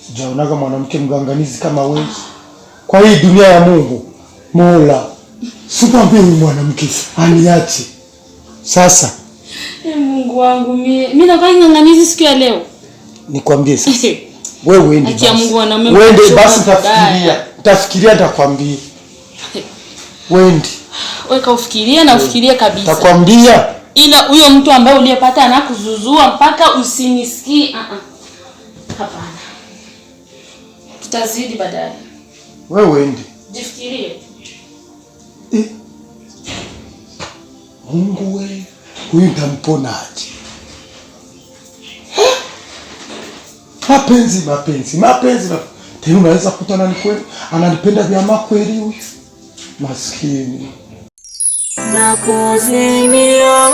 Sijaonaga mwanamke mganganizi kama wewe kwa hii dunia ya Mungu. Mola, sikwambie huyu mwanamke aniache. Sasa Mungu wangu, mimi nakuwa nganganizi siku ya leo. Nikwambie sasa. Wewe uende basi. Wende basi utafikiria nitakwambia. Wende. Wewe ufikirie na ufikirie kabisa. Nitakwambia. Ila huyo mtu ambaye uliyepata anakuzuzua mpaka usinisikie. Hapana. Tutazidi baadaye. Wewe uende. Jifikirie. Mungu wewe, huyu nitamponaje? Mapenzi. Tena unaweza kukutana ni kweli ananipenda vya makweli huyu. Maskini. Nakuzimia.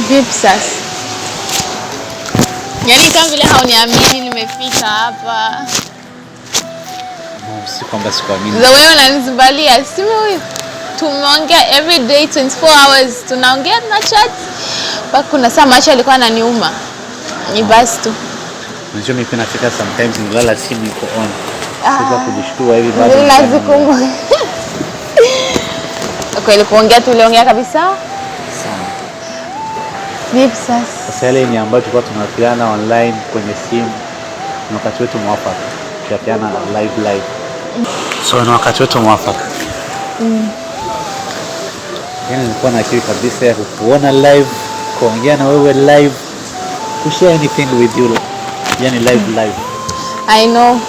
Vipi sasa? Yaani kama vile hauniamini nimefika hapa. Si kwamba sikuamini. Za wewe unanizibalia. Simu huyu. Tumeongea every day 24 hours. Tunaongea na chat. Mpaka kuna saa macho alikuwa ananiuma. Ni basi tu. Unajua mimi nafika sometimes nilala simu iko on. Sasa kujishtua hivi bado. Lazima. Kweli kuongea tuliongea kabisa? Vipi sasa? Sasa ile ni ambayo tulikuwa tunawasiliana online kwenye simu. Ni wakati wetu mwafaka. Tukiana live. So ni wakati wetu mwafaka. Yaani nilikuwa na akili kabisa ya kukuona live, kuongea na wewe live, kushare anything with you. Yaani live. I know.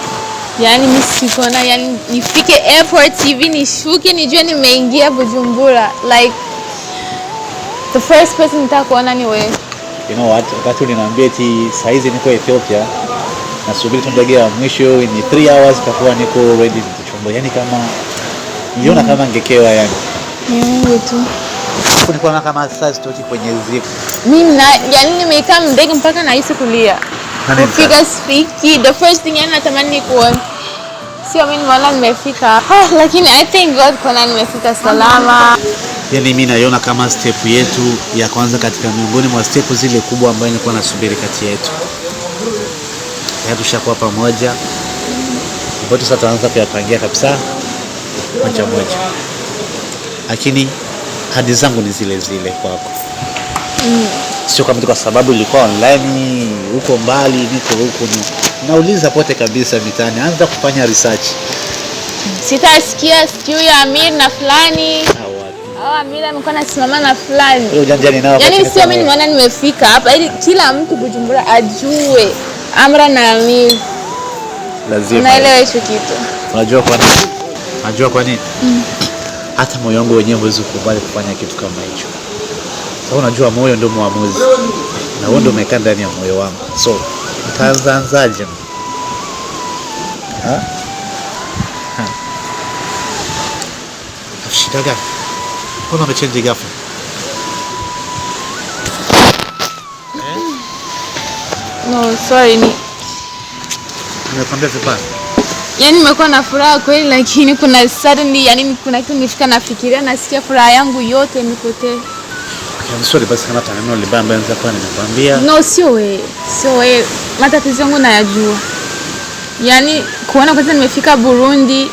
Yaani mimi sikuona, yaani nifike airport hivi nishuke nijue nimeingia Bujumbura. Like the first person nitakuona ni wewe. You know what? Wakati uliniambia eti saizi niko Ethiopia, nasubiri tu ndege ya mwisho in 3 hours takuwa niko ready Bujumbura. Yaani kama niliona kama ngekewa yani. Ni Mungu tu. Nilikuwa kama sasa stoki kwenye zipo. Mimi yaani nimekaa ndege mpaka nahisi kulia. Kufika speaky, the first thing yana natamani kuona. Sio mimi nimeona nimefika. Lakini I thank God kwa nimefika salama. Yaani mimi naiona kama step yetu ya kwanza katika miongoni mwa step zile kubwa ambazo nilikuwa nasubiri kati yetu. Tayari tushakuwa pamoja. Ndipo sasa tunaanza kuyapangia kabisa moja. Lakini hadi zangu ni zile kwako. Sio kama kwa sababu ilikuwa online, huko mbali, niko huko. Nauliza pote kabisa mitaani, anza kufanya research. Sitasikia sijui ya Amir na fulani. Amir amekuwa anasimama na fulani. Leo ujanja ninao. Yaani sio mimi nimeona nimefika hapa ili kila mtu Bujumbura ajue. Amra na Amir. Lazima. Naelewa hicho kitu. Unajua kwa nini? Unajua kwa nini? Hata moyo wangu wenyewe huwezi kukubali kufanya kitu kama hicho. Sasa unajua moyo ndio muamuzi. Na wewe ndio umekaa ndani ya moyo wangu. So, utaanzaje? Shida gani? Mbona umechange ghafla? No, sorry Nimekwambia vibaya. Yaani nimekuwa na furaha kweli, lakini kuna suddenly, yani kuna kitu nifika nafikiria, nasikia furaha yangu yote imepotea. I'm sorry basi kama taneno libaya ambaye nza kwa nimekwambia. No, sio wewe. Matatizo yangu nayajua. Yaani kuona kwanza nimefika Burundi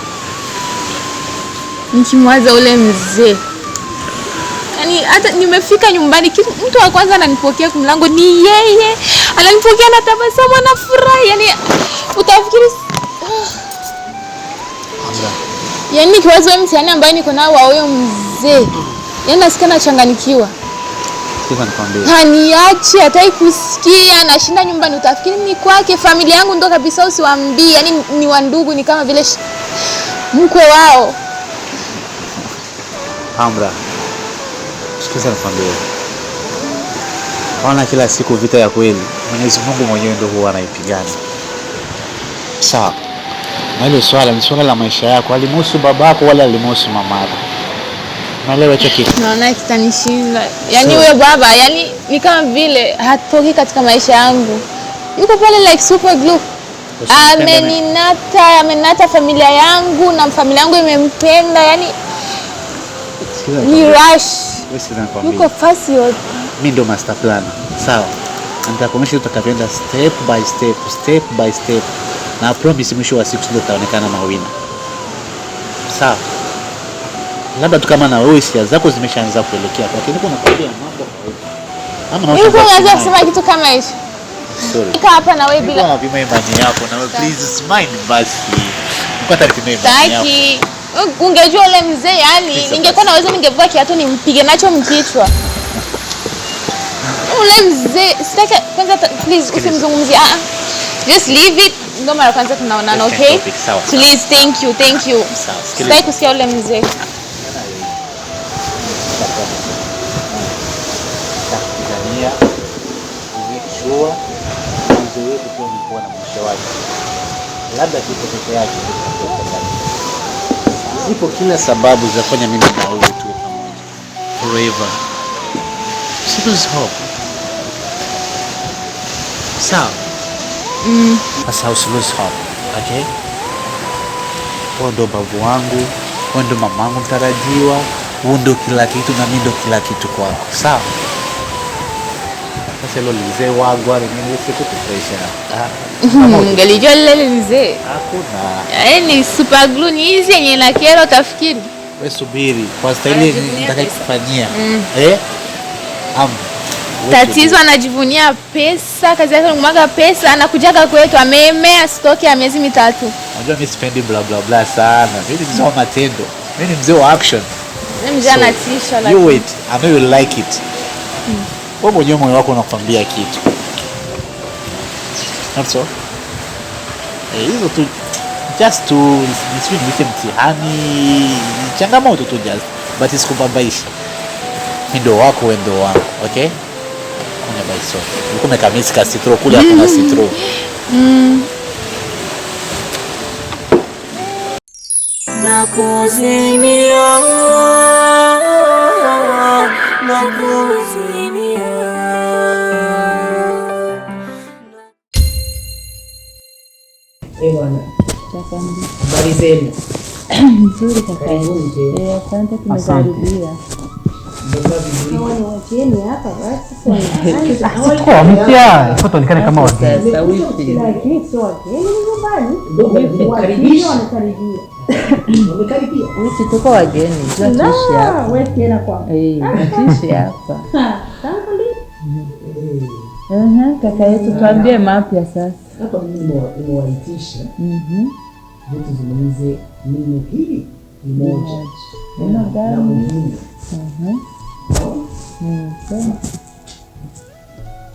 nikimwaza ule mzee. Yaani hata nimefika nyumbani mtu wa kwanza ananipokea kwa mlango ni yeye. Ananipokea na tabasamu na furaha. Yaani utafikiri yaani kiwazo wewe mtihani ambaye niko nao wa huyo mzee. Yaani nasikia nachanganikiwa. Sasa nikwambie. Haniachi hataki kusikia, nashinda nyumbani utafikiri ni kwake, familia yangu ndo kabisa usiwaambie. Yaani ni wa ndugu, ni kama vile mkwe wao. Amra. Sikiza nikwambie. Wana kila siku vita ya kweli. Mwenyezi Mungu mwenyewe ndio huwa anaipigana. Sawa. Na ile swala ni swala la maisha yako, alimhusu babako wala alimhusu mamako. Naelewa hicho kitu. Naona kitanishinda. Yaani huyo baba, yaani ni kama vile hatoki katika maisha yangu. Yuko pale like super glue. Amenata familia yangu na familia yangu imempenda, yaani ni rush. Yuko fasi yote. Mimi ndo master plan. Sawa. Nitakuonyesha utakavyoenda step by step. Na promise mwisho wa siku ndio utaonekana mawina. Sawa. Labda tu kama na wewe hisia zako zimeshaanza kuelekea kwa kile kuna kwambia mambo hayo. Ama unaweza kusema kitu kama hicho. Sorry. Ika hapa na wewe bila. Kwa vima imani yako na wewe please smile basi. Niko tayari kumema imani yako. Taki. Ungejua ule mzee yani ningekuwa naweza ningevua kiatu nimpige nacho mkichwa. Ule mzee sitaki kwanza please usimzungumzie. Just leave it. Ndo mara kwanza tunaonana, okay? Please, thank you. Sitaki kusikia ule mzee. Zipo kila sababu za kufanya mimi na wewe tu pamoja. Forever. Lose hope. Sawa. Sasa lose hope. Okay? Wewe ndo babu wangu, wewe ndo mamangu mtarajiwa, wewe ndo kila kitu na mimi ndo kila kitu kwako. Sawa? Sasa leo mzee wangu mimi sikutufurahisha. Ungelijua lile mzee. Hakuna. Yaani super glue ni hizi yenye na kero utafikiri. Wewe subiri. Kwa staili nitakayokufanyia. Tatizo anajivunia pesa, kazi yake kumwaga pesa, anakujaga kwetu amemea stoki ya miezi 3. Unajua mimi sipendi bla bla bla sana. Mimi ni mzee wa matendo. Mimi ni mzee wa action. Mimi mzee anatisha lakini. You wait, I know you like it. Wewe mwenyewe moyo wako unakwambia kitu. That's all. Hizo tu just to niswi mtihani, changamoto tu just, but isikubabaishi. Ndo wako wendo wangu, okay? Kuna baiso. Niko mekamisi ka citro kule hakuna citro. Nakuzimia. Bwana. Habari zenu? Nzuri kaka. Asante tumekaribia. Kwa mpya ifoto onekane kama wageni. Sasa wifi. Lakini sio wageni nyumbani. Wakaribisha. Wamekaribia. Wifi tuko wageni. Tunaishi hapa. Wewe tena kwa. Tunaishi hapa. Kaka yetu tuambie mapya sasa. Hapa mimi nimewaitisha. Vitu zungumzie neno hili ni moja. Neno gani?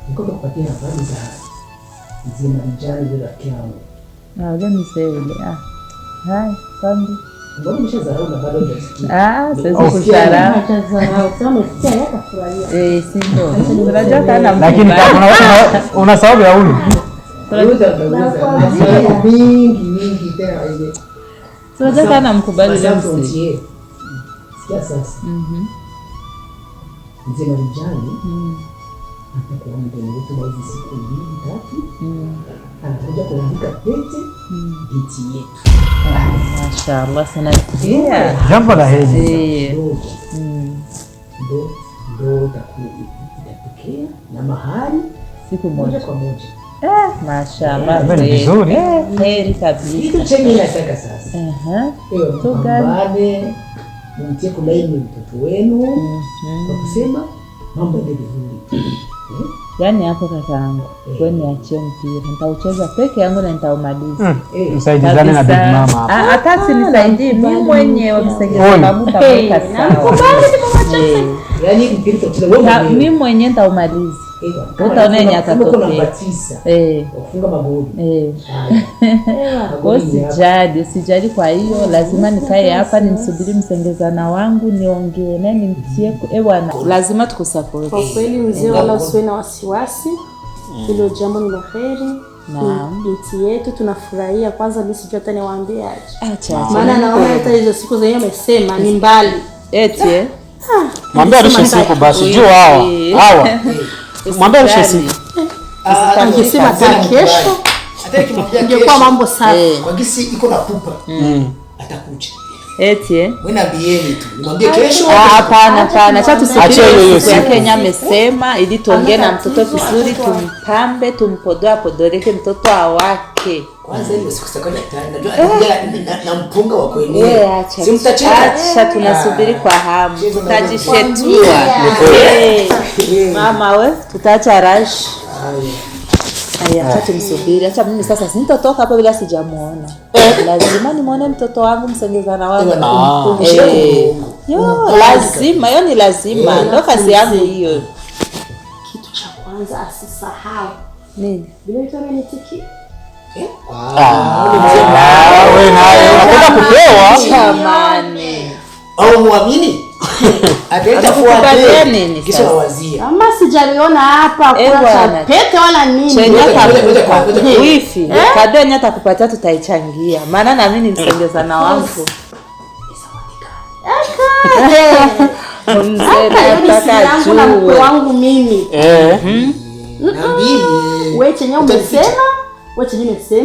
Niko kupatia habari za Mzee Marijani yule rafiki yangu. Ule mzee yule. Hai, sambi. Mbona umeshazarau na bado hujasikia? Siwezi kuzarau. Kama sikia yakafurahia. Si ndio. Unajua kana Lakini una sababu ya uli. Mingi tena ile. Unajua kana mkubali ule mzee. Sikia sasa. Mzee Marijani atakuwa mgeni wetu wa hizi siku 2-3. Anakuja kuandika pete binti yetu. Mashaallah sana sikia. Jambo la heri. Ndo itatokea na mahali siku moja kwa moja. Mashaallah. Ni vizuri. Heri kabisa. Kitu chenye nataka sasa. Tupambane, mtie kulaini mtoto wenu kwa kusema mambo ndio vizuri. Yaani hapo kakaangu, wewe niachie mpira. Nitaucheza peke yangu na nitaumaliza. Msaidizane na big mama hapo. Hata sinisaidii mimi mwenyewe msengeza babu nitaweka sawa. Yaani mpira tutacheza wewe. Mimi mwenyewe nitaumaliza. Utaona yenye atatokea. Kufunga magoli. Sijali. Kwa hiyo lazima nikae hapa nimsubiri msengezana wangu niongee naye nimtie bwana. Lazima tukusupport. Kwa kweli mzee, wala usiwe na wasiwasi. Hilo jambo ni la kheri. Naam. Binti yetu tunafurahia. Kwanza mimi sijui hata niwaambie aje. Acha. Maana naona hata hizo siku zenyewe amesema ni mbali. Eti mwambie arushe siku basi. Jua hawa. Mwambie arushe siku. Angesema tena kesho. Hata ikimwambia ingekuwa mambo safi. Kwa gisi iko na pupa. Atakuja. Eti Mwana bieni tu. Nimwambie kesho. Hapana. Acha tusubiri siku ya Kenya amesema ili tuongee na mtoto vizuri, tumpambe, tumpodoreke mtoto awake. Kwanza hiyo siku sasa najua na mpunga wa kuenea. Si mtacheka. Acha tunasubiri kwa hamu. Tutajishetua. Mama we, tutaacha rush. Acha tumsubiri. Acha mimi sasa sintotoka hapa bila sijamuona. Lazima nimuone mtoto wangu msengezana wangu. Lazima, hiyo ni lazima. Ndio kazi yangu hiyo. Kitu cha kwanza asisahau. Nini? Bila itoa nitiki. Wewe naye unataka kupewa Jamani. Au muamini? Ataenda kufuatia nini kisha wazia. Ama sijaliona hapa kwa pete wala nini. Chenye wifi. Kado yenye atakupatia tutaichangia. Maana na mimi ni msengezana wangu. Mzee nataka juu na mkwe wangu mimi. Wewe chenye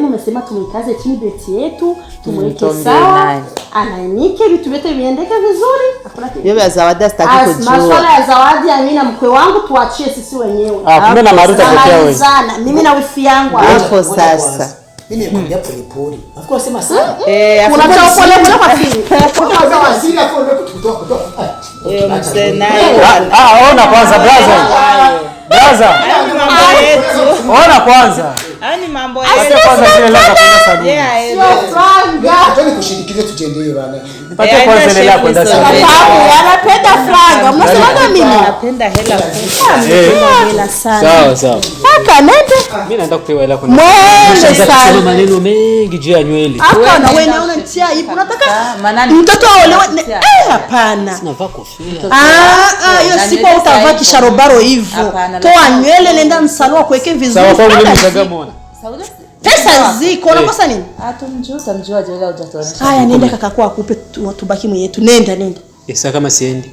umesema tumikaze chini beti yetu, tumweke sawa, anainike vitu vyote viendeke vizuri. Hakuna kitu. Hiyo ya zawadi sitaki kujua. Masuala ya zawadi ya mimi na mkwe wangu tuachie sisi wenyewe. Kumbe na Maruta pekee wewe. Mimi na wifi yangu hapo sasa. Mimi nikwambia pole. Afikwa sema sana. Unatoa pole kwa fini. Kwa zawadi hapo ndio kutoka. Mzee naye. Ona kwanza brother. Ona kwanza. Ani mambo yetu. Kwanza zile laza kwenda saluni. Sio franga. Hata nikushindikize tujendewe bana. Pate kwanza zile la kwenda saluni. Anapenda franga. Mnasema mimi napenda hela. Hela sana. Sawa. Haka nende. Mimi naenda kupewa hela kwenda. Mwe maneno mengi juu ya nywele. Hapa na wewe naona nitia hivi. Unataka mtoto aolewe? Hapana. Sinavaa kofia. Hiyo siku utavaa kisharobaro hivyo. Toa nywele nenda msalua kuweke vizuri. Sawa kwa mimi mtagamona. Pesa ziko unakosa nini? Utamjua je hujatonesha. Haya nenda kaka kwa akupe tubaki mwenyewe. Nenda. Sasa kama siendi.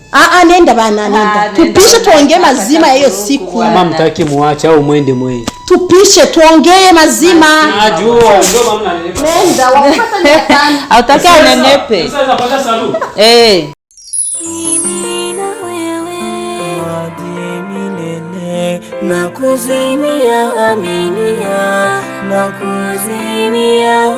Nenda bana nenda. Tupishe tuongee mazima ya hiyo siku. Kama mtaki muache au mwende mwe. Tupishe tuongee mazima. Najua ndio mama ananipa. Nenda wakupata ni tano. Hautaki unenepe. Sasa napata salu. Nakuzimia aminia, nakuzimia.